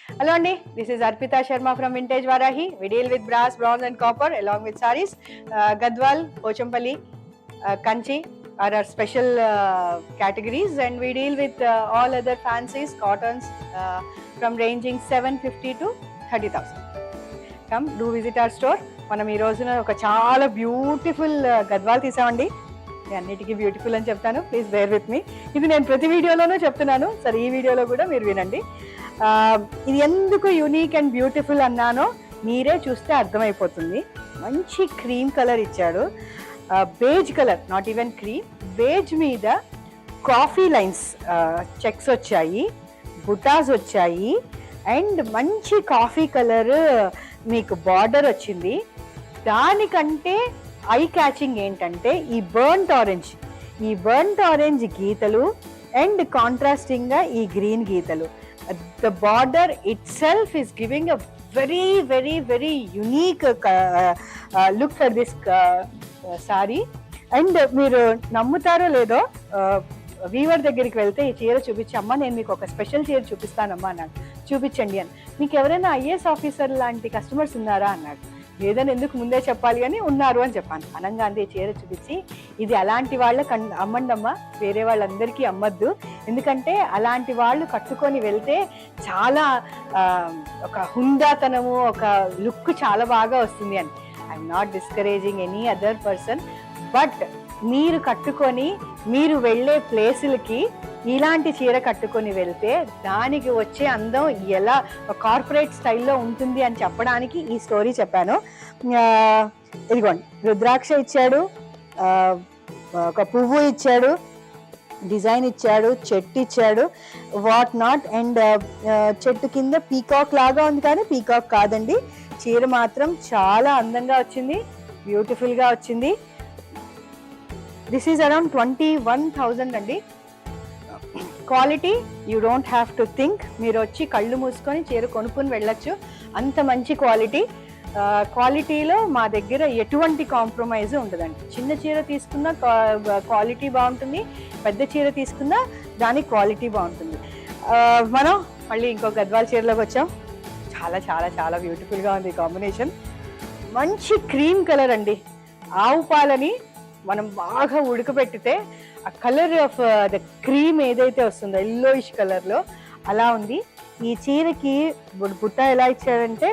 Hello Andy, this is Arpita Sharma from Vintage Varahi. We deal with brass, bronze and copper along with sarees. Gadwal, Pochampalli, Kanchi are our special categories, and we deal with all other fancies, cottons from ranging 750 to 30,000. Come do visit our store. మనం ఈ రోజున ఒక చాలా beautiful Gadwal తీసామండి. అన్నిటికీ beautiful అని చెప్తాను, please bear with me. ఇది నేను ప్రతి వీడియోలోనూ చెప్తున్నాను, సరే ఈ వీడియోలో కూడా మీరు వినండి. ఇది ఎందుకు యూనిక్ అండ్ బ్యూటిఫుల్ అన్నానో మీరే చూస్తే అర్థమైపోతుంది. మంచి క్రీమ్ కలర్ ఇచ్చాడు, beige colour, not even cream, beige మీద కాఫీ లైన్స్ చెక్స్ వచ్చాయి, బుటాస్ వచ్చాయి, అండ్ మంచి కాఫీ కలర్ మీకు బార్డర్ వచ్చింది. దానికంటే ఐ క్యాచింగ్ ఏంటంటే ఈ బర్న్ట్ ఆరెంజ్ గీతలు అండ్ కాంట్రాస్టింగ్ గా ఈ గ్రీన్ గీతలు. The border itself is giving a very unique look for this saree. And మీరు నమ్ముతారో లేదో, వీవర్ దగ్గరికి వెళ్తే ఈ చీర చూపించమ్మా, నేను మీకు ఒక స్పెషల్ చీర చూపిస్తానమ్మా అన్నాడు. చూపించండి అని. మీకు ఎవరైనా ఐఏఎస్ ఆఫీసర్ లాంటి కస్టమర్స్ ఉన్నారా అన్నాడు. లేదని ఎందుకు ముందే చెప్పాలి అని ఉన్నారు అని చెప్పాను. అనగానే చీర చూపించి, ఇది అలాంటి వాళ్ళకి అమ్మండమ్మా, వేరే వాళ్ళందరికీ అమ్మద్దు, ఎందుకంటే అలాంటి వాళ్ళు కట్టుకొని వెళ్తే చాలా ఒక హుందాతనము, ఒక లుక్ చాలా బాగా వస్తుంది అని. I'm not discouraging any other person, but మీరు కట్టుకొని మీరు వెళ్ళే ప్లేసులకి ఇలాంటి చీర కట్టుకొని వెళ్తే దానికి వచ్చే అందం ఎలా కార్పొరేట్ స్టైల్లో ఉంటుంది అని చెప్పడానికి ఈ స్టోరీ చెప్పాను. ఇదిగోండి, రుద్రాక్ష ఇచ్చాడు, ఒక పువ్వు ఇచ్చాడు, డిజైన్ ఇచ్చాడు, చెట్టు ఇచ్చాడు, వాట్ నాట్. అండ్ చెట్టు కింద పీకాక్ లాగా ఉంది, కానీ పీకాక్ కాదండి. చీర మాత్రం చాలా అందంగా వచ్చింది, బ్యూటిఫుల్గా వచ్చింది. దిస్ ఈజ్ అరౌండ్ 21,000 అండి. Quality you don't have to think, మీరు వచ్చి కళ్ళు మూసుకొని చీర కొనుక్కొని వెళ్ళొచ్చు, అంత మంచి క్వాలిటీ. క్వాలిటీలో మా దగ్గర ఎటువంటి కాంప్రమైజ్ ఉండదండి. చిన్న చీర తీసుకున్నా క్వాలిటీ బాగుంటుంది, పెద్ద చీర తీసుకున్నా దానికి క్వాలిటీ బాగుంటుంది. మనం మళ్ళీ ఇంకో గద్వాల్ చీరలోకి వచ్చాం. చాలా చాలా చాలా బ్యూటిఫుల్గా ఉంది కాంబినేషన్. మంచి క్రీమ్ కలర్ అండి. ఆవు పాలని మనం బాగా ఉడకబెట్టితే ఆ కలర్ ఆఫ్ ద క్రీమ్ ఏదైతే వస్తుందో ఎల్లోయిష్ కలర్లో అలా ఉంది. ఈ చీరకి బుట్ట ఎలా ఇచ్చాడంటే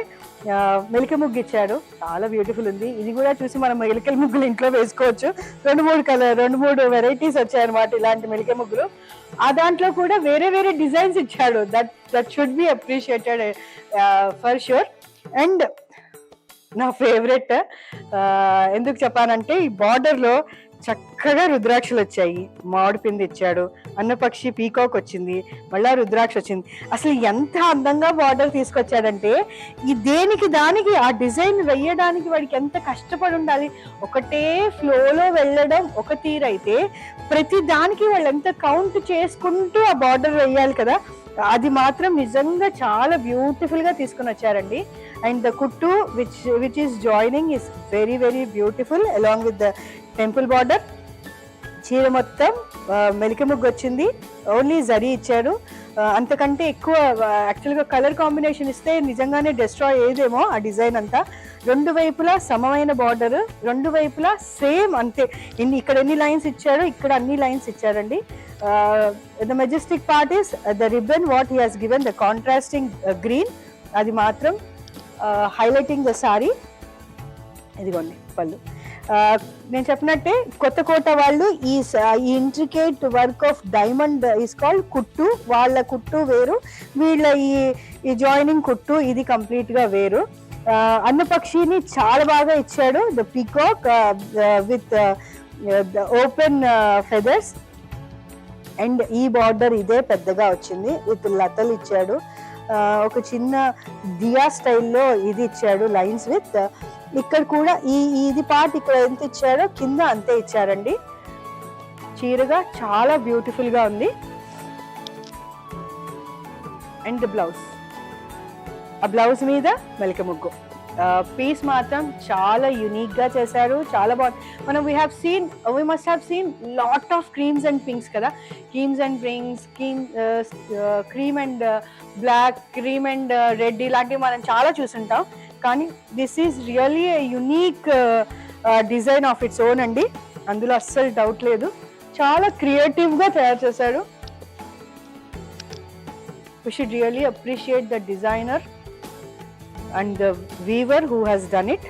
మెలిక ముగ్గు ఇచ్చాడు, చాలా బ్యూటిఫుల్ ఉంది. ఇది కూడా చూసి మనం మెలికల ముగ్గులు ఇంట్లో వేసుకోవచ్చు. 2-3 వెరైటీస్ వచ్చాయన్నమాట ఇలాంటి మెలిక ముగ్గులు. ఆ దాంట్లో కూడా వేరే డిజైన్స్ ఇచ్చాడు. That should be appreciated for sure. And నా ఫేవరెట్ ఎందుకు చెప్పానంటే, ఈ బార్డర్లో చక్కగా రుద్రాక్షలు వచ్చాయి, మామిడి పిండి ఇచ్చాడు, అన్నపక్షి పీకాక్ వచ్చింది, మళ్ళా రుద్రాక్ష వచ్చింది. అసలు ఎంత అందంగా బార్డర్ తీసుకొచ్చాడంటే, ఈ దేనికి దానికి ఆ డిజైన్ వేయడానికి వాడికి ఎంత కష్టపడి ఉండాలి. ఒకటే ఫ్లోలో వెళ్ళడం ఒక తీరైతే, ప్రతి దానికి వాళ్ళు ఎంత కౌంట్ చేసుకుంటూ ఆ బార్డర్ వేయాలి కదా, అది మాత్రం నిజంగా చాలా బ్యూటిఫుల్ గా తీసుకుని వచ్చారండి. అండ్ ద కుట్టు which is joining is very beautiful along with the temple border. చీర మొత్తం మెలిక ముగ్గు వచ్చింది, ఓన్లీ జరీ ఇచ్చాడు. అంతకంటే ఎక్కువ యాక్చువల్గా కలర్ కాంబినేషన్ ఇస్తే నిజంగానే డిస్ట్రాయ్ అయ్యేదేమో ఆ డిజైన్ అంతా. రెండు వైపులా సమమైన బార్డర్, రెండు వైపులా సేమ్ అంతే. ఇక్కడ ఎన్ని లైన్స్ ఇచ్చాడో ఇక్కడ అన్ని లైన్స్ ఇచ్చారండి. The Majestic part is the ribbon what he has given, the contrasting green, అది మాత్రం హైలైటింగ్ ద సారీ. ఇదిగోండి పళ్ళు. నేను చెప్పినట్టే కొత్త కోట వాళ్ళు ఈ intricate work of diamond is called కుట్టు. వాళ్ళ కుట్టు వేరు, వీళ్ళ ఈ జాయినింగ్ కుట్టు ఇది కంప్లీట్ గా వేరు. అన్నపక్షిని చాలా బాగా ఇచ్చాడు, the peacock with the open feathers. And ఈ బార్డర్ ఇదే పెద్దగా వచ్చింది, విత్ లతలు ఇచ్చాడు. ఒక చిన్న దియా స్టైల్లో ఇది ఇచ్చాడు, లైన్స్ విత్. ఇక్కడ కూడా ఇది పార్ట్ ఇక్కడ ఎంత ఇచ్చాడో కింద అంతే ఇచ్చారండి. చీరగా చాలా బ్యూటిఫుల్ గా ఉంది. అండ్ బ్లౌజ్, ఆ బ్లౌజ్ మీద మెలిక ముగ్గు పీస్ మాత్రం చాలా యునిక్గా చేశారు, చాలా బాగుంది. మనం we must have seen lot of creams and pinks కదా, creams and pinks, cream and black, cream and red, ఇలాంటివి మనం చాలా చూసుంటాం. కానీ this is really a unique design of its own అండి, అందులో అస్సలు డౌట్ లేదు. చాలా క్రియేటివ్గా తయారు చేశారు. We should really appreciate the designer and the weaver who has done it.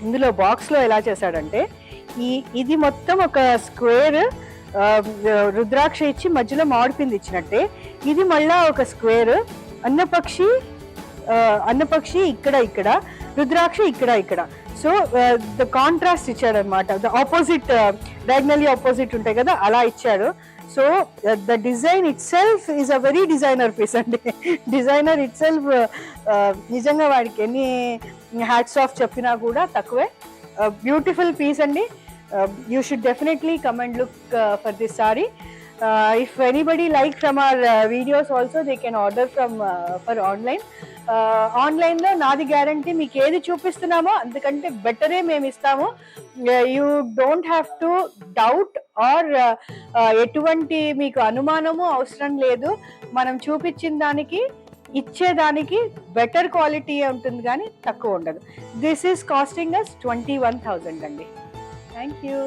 ఇందులో బాక్స్లో ఎలా చేశాడంటే ఇది మొత్తం ఒక స్క్వేర్ రుద్రాక్ష ఇచ్చి మధ్యలో మామిడిపిండి ఇచ్చినట్టే, ఇది మళ్ళా ఒక స్క్వేర్ అన్నపక్షి ఇక్కడ రుద్రాక్ష ఇక్కడ. సో ద కాంట్రాస్ట్ ఇచ్చాడు అనమాట, ద ఆపోజిట్, డయాగ్నల్లీ ఆపోజిట్ ఉంటాయి కదా, అలా ఇచ్చాడు. So the design itself is a very designer piece అండి. డిజైనర్ ఇట్ సెల్ఫ్ నిజంగా వాడికి ఎన్ని హ్యాట్స్ ఆఫ్ చెప్పినా కూడా తక్కువే. బ్యూటిఫుల్ పీస్ అండి. You should definitely come and look for this sari. If anybody like from our videos also, they can order for online. ఆన్లైన్లో నాది గ్యారంటీ, మీకు ఏది చూపిస్తున్నామో అంతకంటే బెటరే మేము ఇస్తాము. You don't have to doubt are ఎటువంటి మీకు అనుమానము అవసరం లేదు. మనం చూపించిన దానికి ఇచ్చేదానికి బెటర్ క్వాలిటీ ఉంటుంది కానీ తక్కువ ఉండదు. దిస్ ఈస్ కాస్టింగ్ అస్ 21,000 అండి. Thank you.